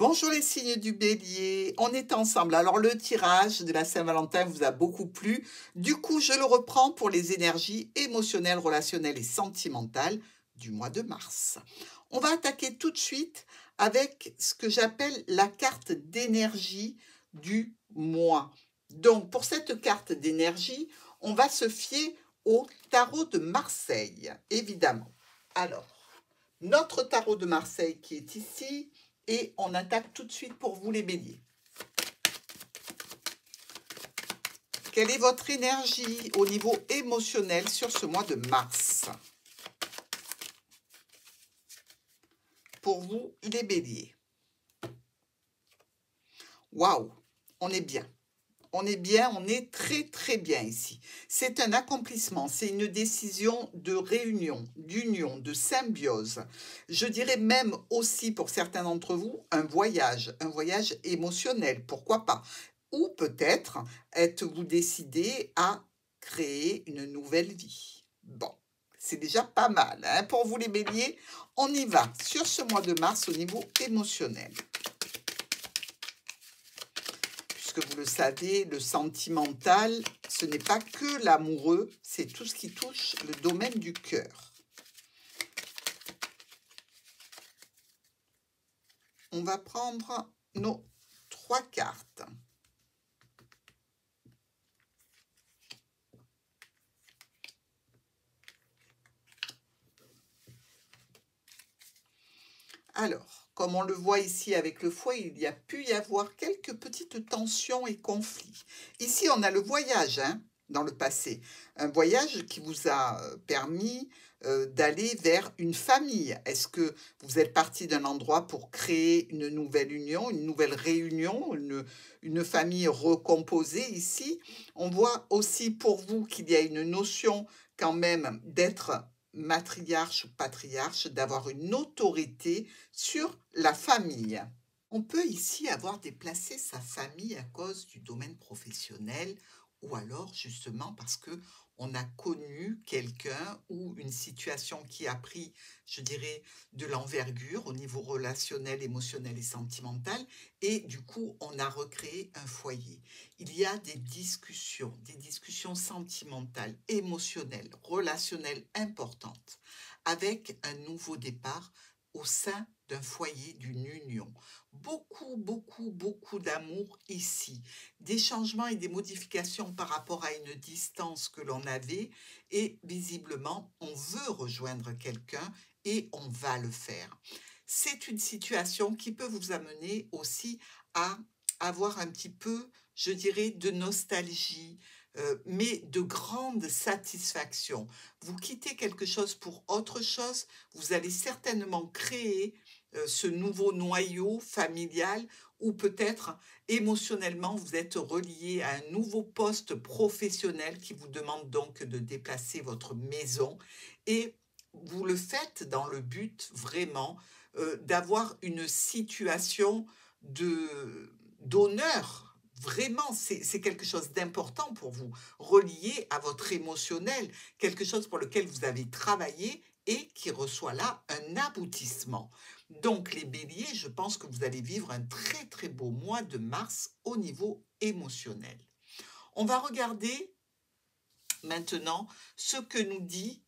Bonjour les signes du bélier, on est ensemble. Alors le tirage de la Saint-Valentin vous a beaucoup plu. Du coup, je le reprends pour les énergies émotionnelles, relationnelles et sentimentales du mois de mars. On va attaquer tout de suite avec ce que j'appelle la carte d'énergie du mois. Donc pour cette carte d'énergie, on va se fier au tarot de Marseille, évidemment. Alors, notre tarot de Marseille qui est ici. Et on attaque tout de suite pour vous les béliers. Quelle est votre énergie au niveau émotionnel sur ce mois de mars? Pour vous, les béliers. Waouh, on est bien. On est bien, on est très très bien ici. C'est un accomplissement, c'est une décision de réunion, d'union, de symbiose. Je dirais même aussi pour certains d'entre vous, un voyage émotionnel, pourquoi pas. Ou peut-être êtes-vous décidé à créer une nouvelle vie. Bon, c'est déjà pas mal. Hein? Pour vous les béliers, on y va sur ce mois de mars au niveau émotionnel. Que vous le savez, le sentimental, ce n'est pas que l'amoureux, c'est tout ce qui touche le domaine du cœur. On va prendre nos 3 cartes. Alors, comme on le voit ici avec le foie, il y a pu y avoir quelques petites tensions et conflits. Ici, on a le voyage dans le passé. Un voyage qui vous a permis d'aller vers une famille. Est-ce que vous êtes parti d'un endroit pour créer une nouvelle union, une nouvelle réunion, une famille recomposée ici? On voit aussi pour vous qu'il y a une notion quand même d'être matriarche ou patriarche, d'avoir une autorité sur la famille. On peut ici avoir déplacé sa famille à cause du domaine professionnel ou alors justement parce que on a connu quelqu'un ou une situation qui a pris, je dirais, de l'envergure au niveau relationnel, émotionnel et sentimental et du coup, on a recréé un foyer. Il y a des discussions sentimentales, émotionnelles, relationnelles importantes avec un nouveau départ au sein d'un foyer, d'une union. Beaucoup d'amour ici. Des changements et des modifications par rapport à une distance que l'on avait et visiblement, on veut rejoindre quelqu'un et on va le faire. C'est une situation qui peut vous amener aussi à avoir un petit peu, je dirais, de nostalgie, mais de grande satisfaction. Vous quittez quelque chose pour autre chose, vous allez certainement créer ce nouveau noyau familial ou peut-être émotionnellement vous êtes relié à un nouveau poste professionnel qui vous demande donc de déplacer votre maison et vous le faites dans le but vraiment d'avoir une situation d'honneur. Vraiment, c'est quelque chose d'important pour vous, relié à votre émotionnel, quelque chose pour lequel vous avez travaillé et qui reçoit là un aboutissement. Donc les béliers, je pense que vous allez vivre un très très beau mois de mars au niveau émotionnel. On va regarder maintenant ce que nous dit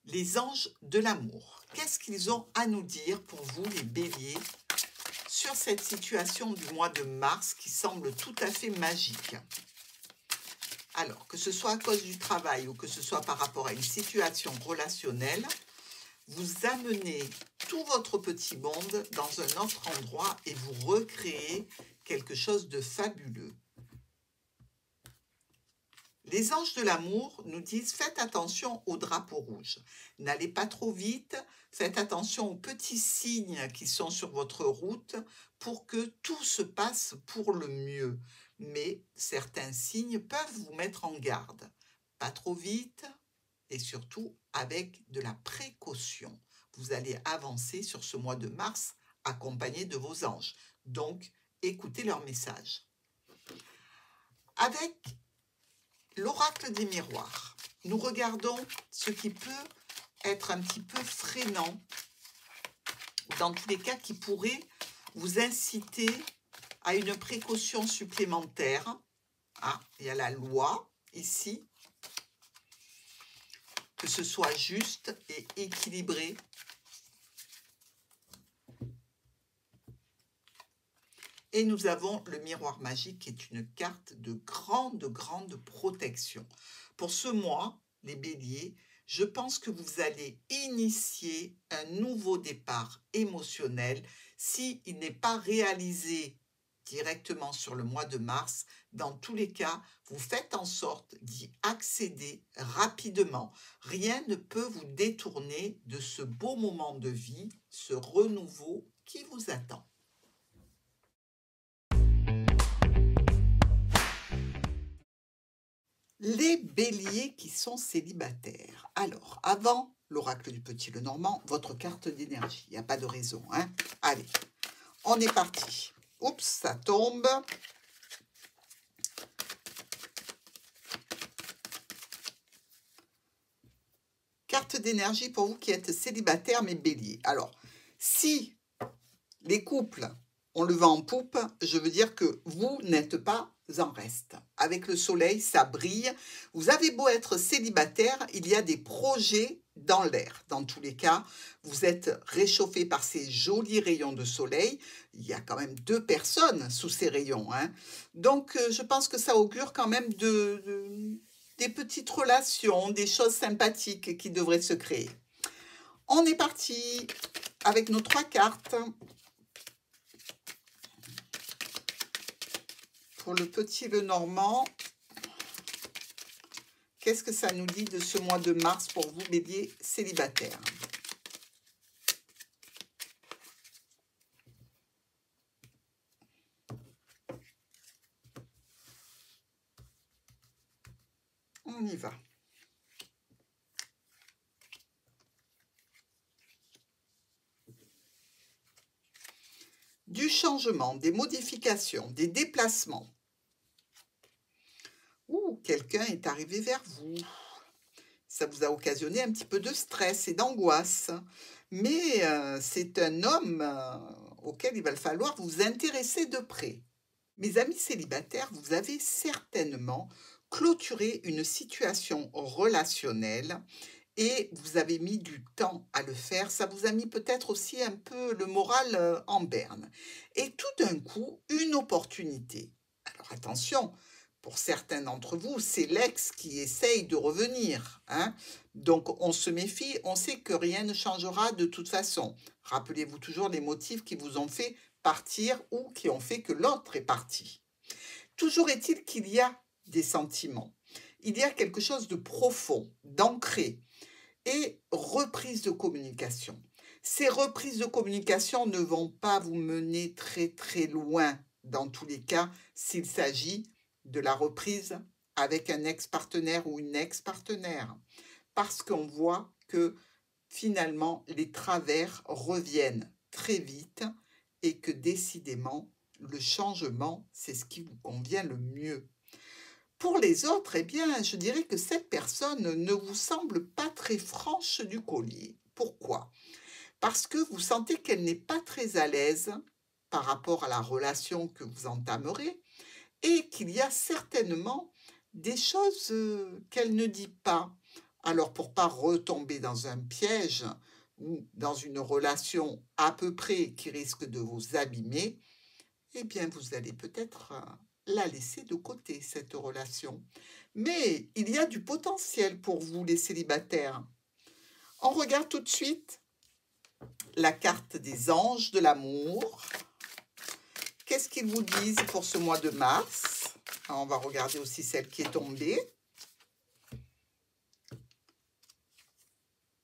les anges de l'amour. Qu'est-ce qu'ils ont à nous dire pour vous les béliers sur cette situation du mois de mars qui semble tout à fait magique? Alors, que ce soit à cause du travail ou que ce soit par rapport à une situation relationnelle, vous amenez tout votre petit monde dans un autre endroit et vous recréez quelque chose de fabuleux. Les anges de l'amour nous disent faites attention au drapeau rouge. N'allez pas trop vite, faites attention aux petits signes qui sont sur votre route pour que tout se passe pour le mieux. Mais certains signes peuvent vous mettre en garde. Pas trop vite et surtout avec de la précaution. Vous allez avancer sur ce mois de mars accompagné de vos anges. Donc, écoutez leurs messages. Avec l'oracle des miroirs, nous regardons ce qui peut être un petit peu freinant, dans tous les cas qui pourrait vous inciter à une précaution supplémentaire. Ah, il y a la loi ici. Que ce soit juste et équilibré. Et nous avons le miroir magique qui est une carte de grande protection. Pour ce mois, les béliers, je pense que vous allez initier un nouveau départ émotionnel s'il n'est pas réalisé directement sur le mois de mars. Dans tous les cas, vous faites en sorte d'y accéder rapidement. Rien ne peut vous détourner de ce beau moment de vie, ce renouveau qui vous attend. Les béliers qui sont célibataires. Alors, avant l'oracle du Petit Lenormand, votre carte d'énergie. Il n'y a pas de raison, hein? Allez, on est parti. Oups, ça tombe. Carte d'énergie pour vous qui êtes célibataire mais bélier. Alors, si les couples ont le vent en poupe, je veux dire que vous n'êtes pas en reste. Avec le soleil, ça brille. Vous avez beau être célibataire, il y a des projets dans l'air. Dans tous les cas, vous êtes réchauffé par ces jolis rayons de soleil. Il y a quand même 2 personnes sous ces rayons, hein. Donc, je pense que ça augure quand même des petites relations, des choses sympathiques qui devraient se créer. On est parti avec nos 3 cartes. Pour le Petit Lenormand, qu'est-ce que ça nous dit de ce mois de mars pour vous, bélier célibataire? On y va. Du changement, des modifications, des déplacements. Ouh, quelqu'un est arrivé vers vous. Ça vous a occasionné un petit peu de stress et d'angoisse. Mais c'est un homme auquel il va falloir vous intéresser de près. Mes amis célibataires, vous avez certainement clôturé une situation relationnelle et vous avez mis du temps à le faire. Ça vous a mis peut-être aussi un peu le moral en berne. Et tout d'un coup, une opportunité. Alors attention, pour certains d'entre vous, c'est l'ex qui essaye de revenir, hein. Donc on se méfie, on sait que rien ne changera de toute façon. Rappelez-vous toujours les motifs qui vous ont fait partir ou qui ont fait que l'autre est parti. Toujours est-il qu'il y a des sentiments. Il y a quelque chose de profond, d'ancré et reprise de communication. Ces reprises de communication ne vont pas vous mener très loin dans tous les cas s'il s'agit de la reprise avec un ex-partenaire ou une ex-partenaire. Parce qu'on voit que finalement les travers reviennent très vite et que décidément le changement, c'est ce qui vous convient le mieux. Pour les autres, eh bien, je dirais que cette personne ne vous semble pas très franche du collier. Pourquoi? Parce que vous sentez qu'elle n'est pas très à l'aise par rapport à la relation que vous entamerez et qu'il y a certainement des choses qu'elle ne dit pas. Alors, pour pas retomber dans un piège ou dans une relation à peu près qui risque de vous abîmer, eh bien, vous allez peut-être la laisser de côté, cette relation. Mais il y a du potentiel pour vous, les célibataires. On regarde tout de suite la carte des anges de l'amour. Qu'est-ce qu'ils vous disent pour ce mois de mars? Alors, on va regarder aussi celle qui est tombée.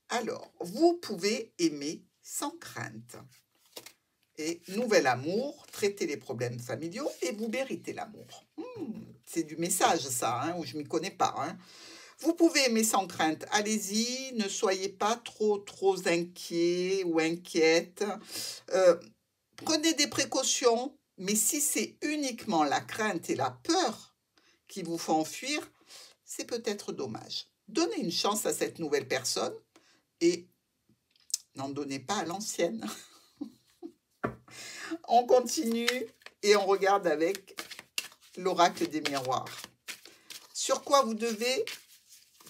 Alors, vous pouvez aimer sans crainte. Et nouvel amour, traitez les problèmes familiaux et vous méritez l'amour. C'est du message ça, hein, où je ne m'y connais pas. Hein. Vous pouvez aimer sans crainte, allez-y, ne soyez pas trop inquiet ou inquiète. Prenez des précautions, mais si c'est uniquement la crainte et la peur qui vous font fuir, c'est peut-être dommage. Donnez une chance à cette nouvelle personne et n'en donnez pas à l'ancienne. On continue et on regarde avec l'oracle des miroirs. Sur quoi vous devez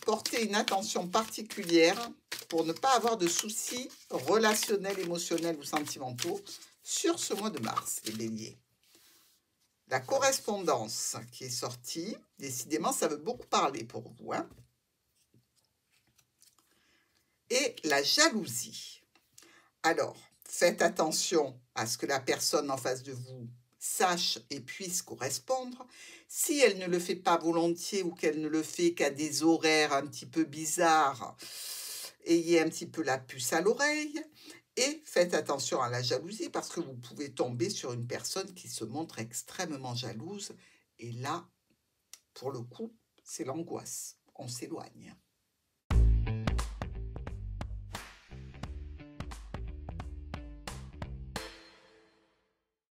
porter une attention particulière pour ne pas avoir de soucis relationnels, émotionnels ou sentimentaux sur ce mois de mars, les béliers. La correspondance qui est sortie, décidément, ça veut beaucoup parler pour vous, hein. Et la jalousie. Alors, faites attention à ce que la personne en face de vous sache et puisse correspondre. Si elle ne le fait pas volontiers ou qu'elle ne le fait qu'à des horaires un petit peu bizarres, ayez un petit peu la puce à l'oreille. Et faites attention à la jalousie parce que vous pouvez tomber sur une personne qui se montre extrêmement jalouse. Et là, pour le coup, c'est l'angoisse. On s'éloigne.